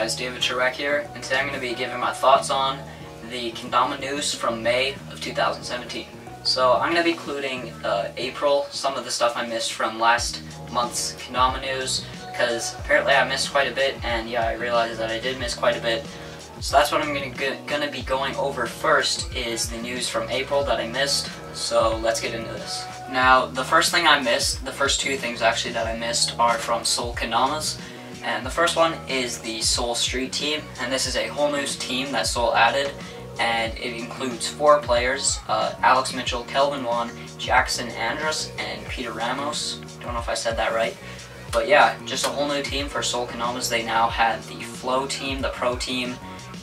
guys, David here, and today I'm going to be giving my thoughts on the Kendama news from May of 2017. So I'm going to be including April, some of the stuff I missed from last month's Kendama news, because apparently I missed quite a bit, and yeah, I realized that I did miss quite a bit. So that's what I'm going to be going over first, is the news from April that I missed, so let's get into this. Now, the first thing I missed, the first two things actually that I missed, are from Seoul Kendamas. And the first one is the Seoul Street team, and this is a whole new team that Seoul added, and it includes 4 players, Alex Mitchell, Kelvin Won, Jackson Andrus, and Peter Ramos. Don't know if I said that right. But yeah, just a whole new team for Seoul Kendamas. They now have the Flow team, the Pro team,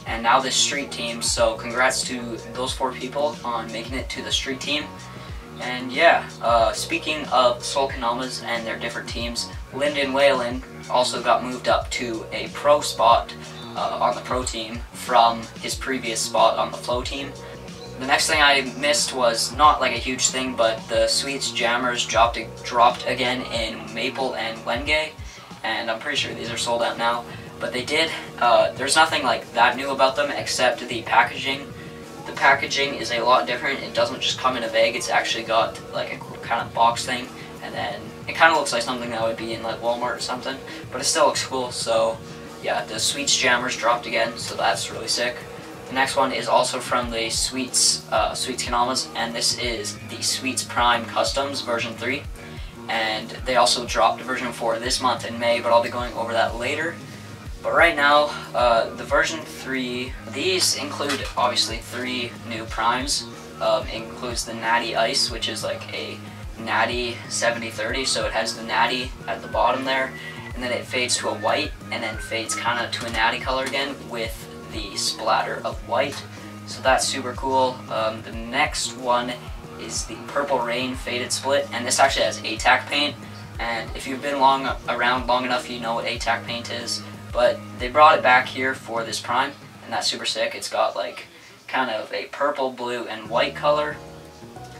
and now this Street team, so congrats to those 4 people on making it to the Street team. And yeah, speaking of Seoul Kendamas and their different teams, Lyndon Whalen also got moved up to a pro spot on the pro team from his previous spot on the flow team. The next thing I missed was not like a huge thing, but the SWEETS jammers dropped again in Maple and Wenge, and I'm pretty sure these are sold out now. But they did, there's nothing like that new about them except the packaging. The packaging is a lot different. It doesn't just come in a bag, it's actually got like a kind of box thing, and then it kind of looks like something that would be in like Walmart or something, but it still looks cool. So yeah, the SWEETS jammers dropped again, so that's really sick. The next one is also from the SWEETS Kendamas, and this is the SWEETS Prime Customs version 3, and they also dropped version 4 this month in May, but I'll be going over that later. But right now, the version 3, these include obviously 3 new primes. It includes the Natty Ice, which is like a Natty 70/30, so it has the Natty at the bottom there, and then it fades to a white, and then fades kind of to a Natty color again with the splatter of white. So that's super cool. The next one is the Purple Rain Faded Split, and this actually has ATAC paint, and if you've been around long enough, you know what ATAC paint is. But they brought it back here for this prime, and that's super sick. It's got like kind of a purple, blue, and white color.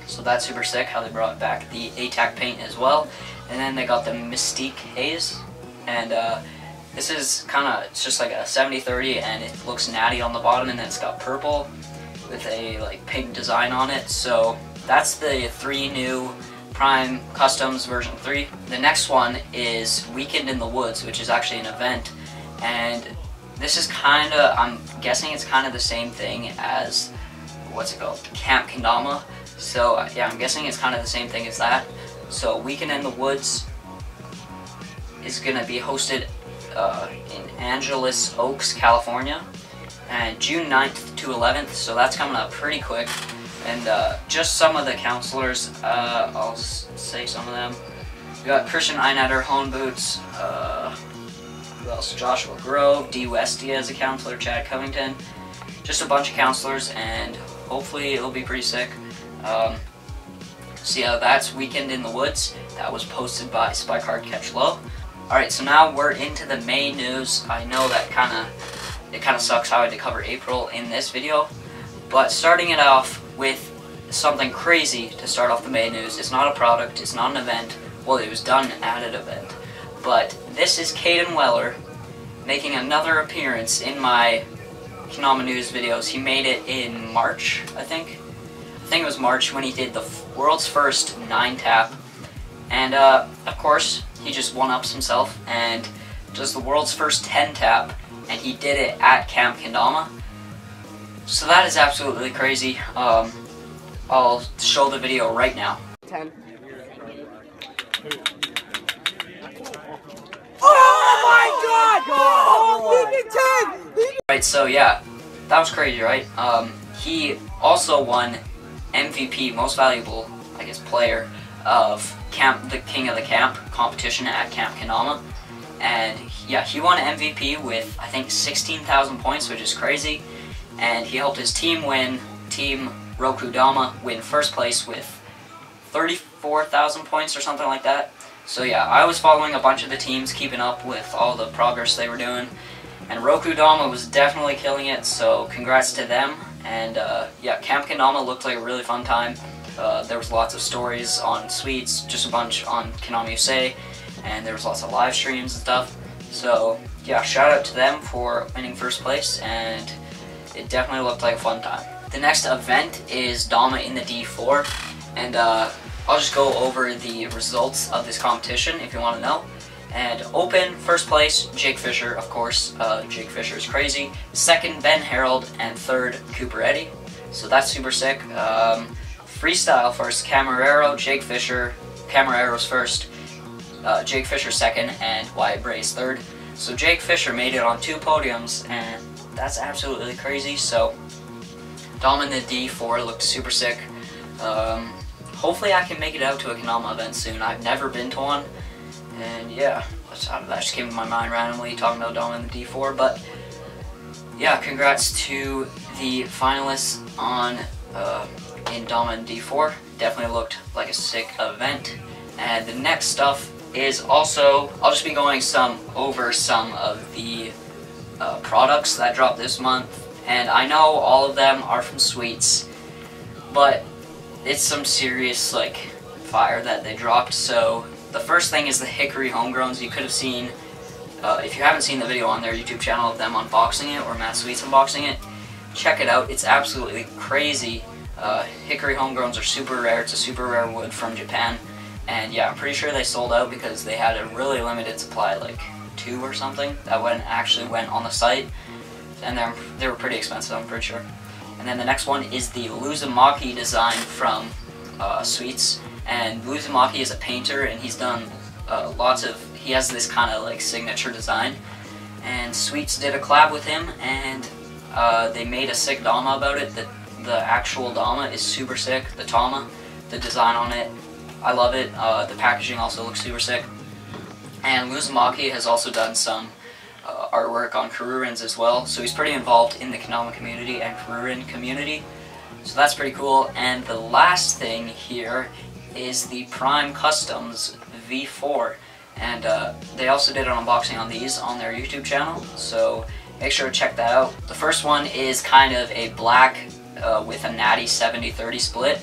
So that's super sick how they brought back the ATAC paint as well. And then they got the Mystique Haze, and this is kind of, it's just like a 70/30, and it looks natty on the bottom, and then it's got purple with a like pink design on it. So that's the 3 new Prime Customs version 3. The next one is Weekend in the Woods, which is actually an event, and this is kind of, I'm guessing it's kind of the same thing as, what's it called, Camp Kendama. So yeah, I'm guessing it's kind of the same thing as that. So Weekend in the Woods is going to be hosted in Angeles Oaks, California, and June 9th to 11th, so that's coming up pretty quick. And just some of the counselors, I'll say some of them. We got Christian Einetter, Hone Boots, who else? Joshua Grove, D. Westy as a counselor, Chad Covington. Just a bunch of counselors, and hopefully it'll be pretty sick. So yeah, that's Weekend in the Woods. That was posted by Spike Hard Catch Low. Alright, so now we're into the May news. I know that it kind of sucks how I had to cover April in this video, but starting it off with something crazy to start off the May news. It's not a product, it's not an event. Well, it was done at an event. But this is Caden Weller making another appearance in my Kendama news videos. He made it in March, I think. I think it was March when he did the world's first 9-tap. And of course, he just one-ups himself and does the world's first 10-tap, and he did it at Camp Kendama. So that is absolutely crazy. I'll show the video right now. 10. Oh my god! Oh, 10! Right, so yeah, that was crazy, right? He also won MVP, most valuable, I guess, player of the King of the Camp competition at Camp Kendama. And yeah, he won MVP with, I think, 16,000 points, which is crazy. And he helped his team win, Team Rokudama win first place with 34,000 points or something like that. So yeah, I was following a bunch of the teams, keeping up with all the progress they were doing. And Rokudama was definitely killing it, so congrats to them. And yeah, Camp Kendama looked like a really fun time. There was lots of stories on SWEETS, just a bunch on Kendama USA, and there was lots of live streams and stuff. So yeah, shout out to them for winning first place, and it definitely looked like a fun time. The next event is Dama in the D4, and I'll just go over the results of this competition if you want to know. And open, first place, Jake Fisher, of course. Jake Fisher is crazy. Second, Ben Harold, and third, Cooper Eddy. So that's super sick. Freestyle first, Camarero, Jake Fisher. Camarero's first, Jake Fisher second, and Wyatt Bray's third. So Jake Fisher made it on 2 podiums, and that's absolutely crazy. So Dom in the D4 looked super sick. Hopefully I can make it out to a Kendama event soon. I've never been to one. And yeah, that just came to my mind randomly talking about Dom in the D4. But yeah, congrats to the finalists on in Dom in D4. Definitely looked like a sick event. And the next stuff is also, I'll just be going over some of the products that dropped this month. And I know all of them are from Sweets, but it's some serious like fire that they dropped. So the first thing is the Hickory Homegrowns. You could have seen, if you haven't seen the video on their YouTube channel of them unboxing it, or Matt Sweets unboxing it, check it out. It's absolutely crazy. Hickory Homegrowns are super rare. It's a super rare wood from Japan. And yeah, I'm pretty sure they sold out because they had a really limited supply, like 2 or something, that actually went on the site. And they were pretty expensive, I'm pretty sure. And then the next one is the Luzumaki design from Sweets. And Luzumaki is a painter, and he's done he has this kind of like signature design. And Sweets did a collab with him, and they made a sick Dama about it. The actual Dama is super sick. The Tama, the design on it, I love it. The packaging also looks super sick. And Luzumaki has also done some artwork on Karurins as well, so he's pretty involved in the Kendama community and Karurin community, so that's pretty cool. And the last thing here is the Prime Customs V4, and they also did an unboxing on these on their YouTube channel, so make sure to check that out. The first one is kind of a black with a natty 70-30 split,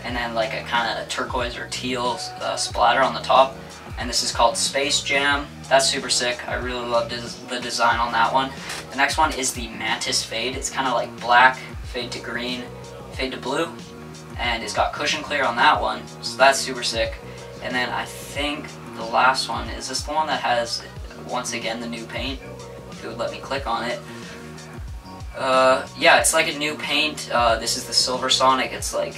and then like a kind of turquoise or teal splatter on the top. And this is called Space Jam. That's super sick. I really love the design on that one. The next one is the Mantis Fade. It's kind of like black, fade to green, fade to blue. And it's got cushion clear on that one. So that's super sick. And then I think the last one, is this the one that has, once again, the new paint? If it would let me click on it. Yeah, it's like a new paint. This is the Silver Sonic. It's like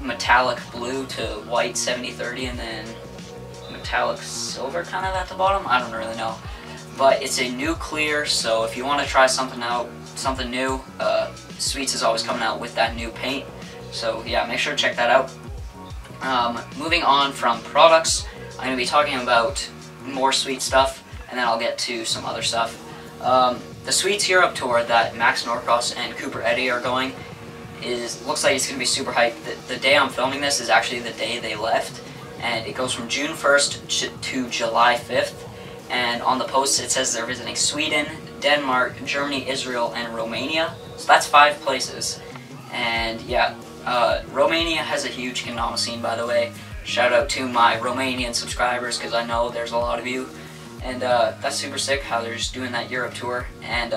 metallic blue to white 70-30, and then metallic silver kind of at the bottom. I don't really know, but it's a new clear, so if you want to try something out, something new, Sweets is always coming out with that new paint. So yeah, make sure to check that out. Moving on from products, I'm going to be talking about more Sweet stuff, and then I'll get to some other stuff. The Sweets Europe tour that Max Norcross and Cooper Eddy are going looks like it's going to be super hyped. The day I'm filming this is actually the day they left, and it goes from June 1st to July 5th, and on the post it says they're visiting Sweden, Denmark, Germany, Israel, and Romania. So that's 5 places. And yeah, Romania has a huge Kendama scene, by the way. Shout out to my Romanian subscribers, because I know there's a lot of you. And that's super sick how they're just doing that Europe tour. And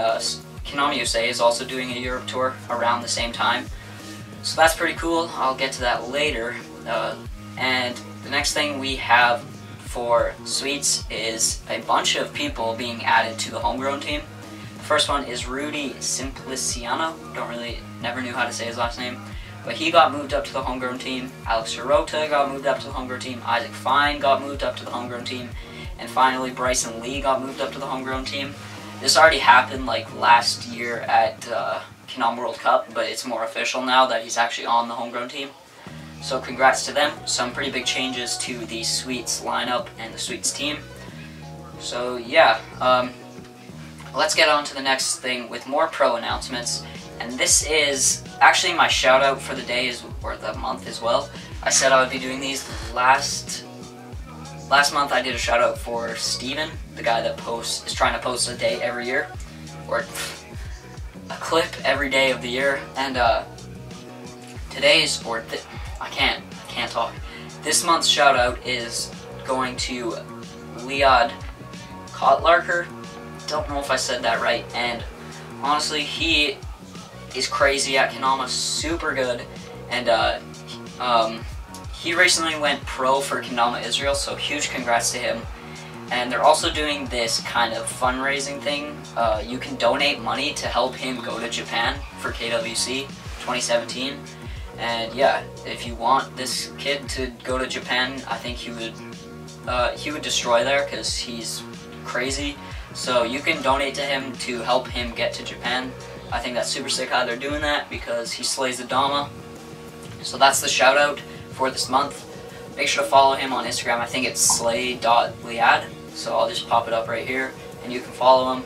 Kendama USA is also doing a Europe tour around the same time. So that's pretty cool. I'll get to that later. And the next thing we have for Sweets is a bunch of people being added to the homegrown team. The first one is Rudy Simpliciano. Never knew how to say his last name. But he got moved up to the homegrown team. Alex Hirota got moved up to the homegrown team. Isaac Fine got moved up to the homegrown team. And finally, Bryson Lee got moved up to the homegrown team. This already happened like last year at Kendama World Cup, but it's more official now that he's actually on the homegrown team. So congrats to them. Some pretty big changes to the Sweets lineup and the Sweets team. So yeah, let's get on to the next thing with more pro announcements. And this is actually my shout out for the day, or the month as well. I said I would be doing these last month. I did a shout out for Steven, the guy that is trying to post a day every year, or a clip every day of the year. And today's, I can't talk. This month's shout out is going to Leod Kotlarker. don't know if I said that right. And honestly, he is crazy at Kendama, super good. And he recently went pro for Kendama Israel, so huge congrats to him. And they're also doing this kind of fundraising thing. You can donate money to help him go to Japan for KWC 2017. And yeah, if you want this kid to go to Japan, I think he would destroy there because he's crazy. So you can donate to him to help him get to Japan. I think that's super sick how they're doing that because he slays the Dama. So that's the shout out for this month. Make sure to follow him on Instagram. I think it's slay.liad. So I'll just pop it up right here and you can follow him.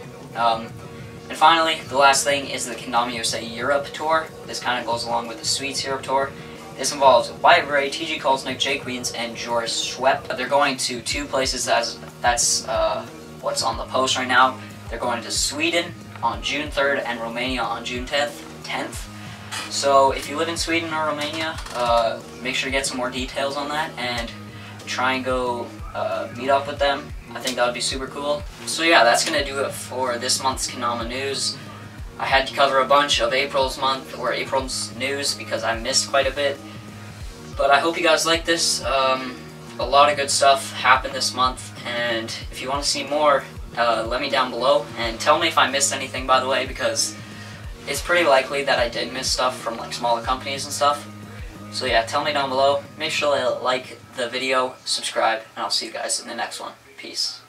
And finally, the last thing is the Kendama USA Europe Tour. This kind of goes along with the SWEETS Europe Tour. This involves Wyatt Ray, TG Kolsnick, Jake Wiens, and Joris Schwepp. They're going to 2 places, that's what's on the post right now. They're going to Sweden on June 3rd and Romania on June 10th. So if you live in Sweden or Romania, make sure to get some more details on that and try and go meet up with them. I think that would be super cool. So yeah, that's going to do it for this month's Kendama news. I had to cover a bunch of April's news because I missed quite a bit. But I hope you guys like this. A lot of good stuff happened this month, and if you want to see more, let me down below. And tell me if I missed anything, by the way, because it's pretty likely that I did miss stuff from like smaller companies and stuff. So yeah, tell me down below. Make sure to like the video, subscribe, and I'll see you guys in the next one. Peace.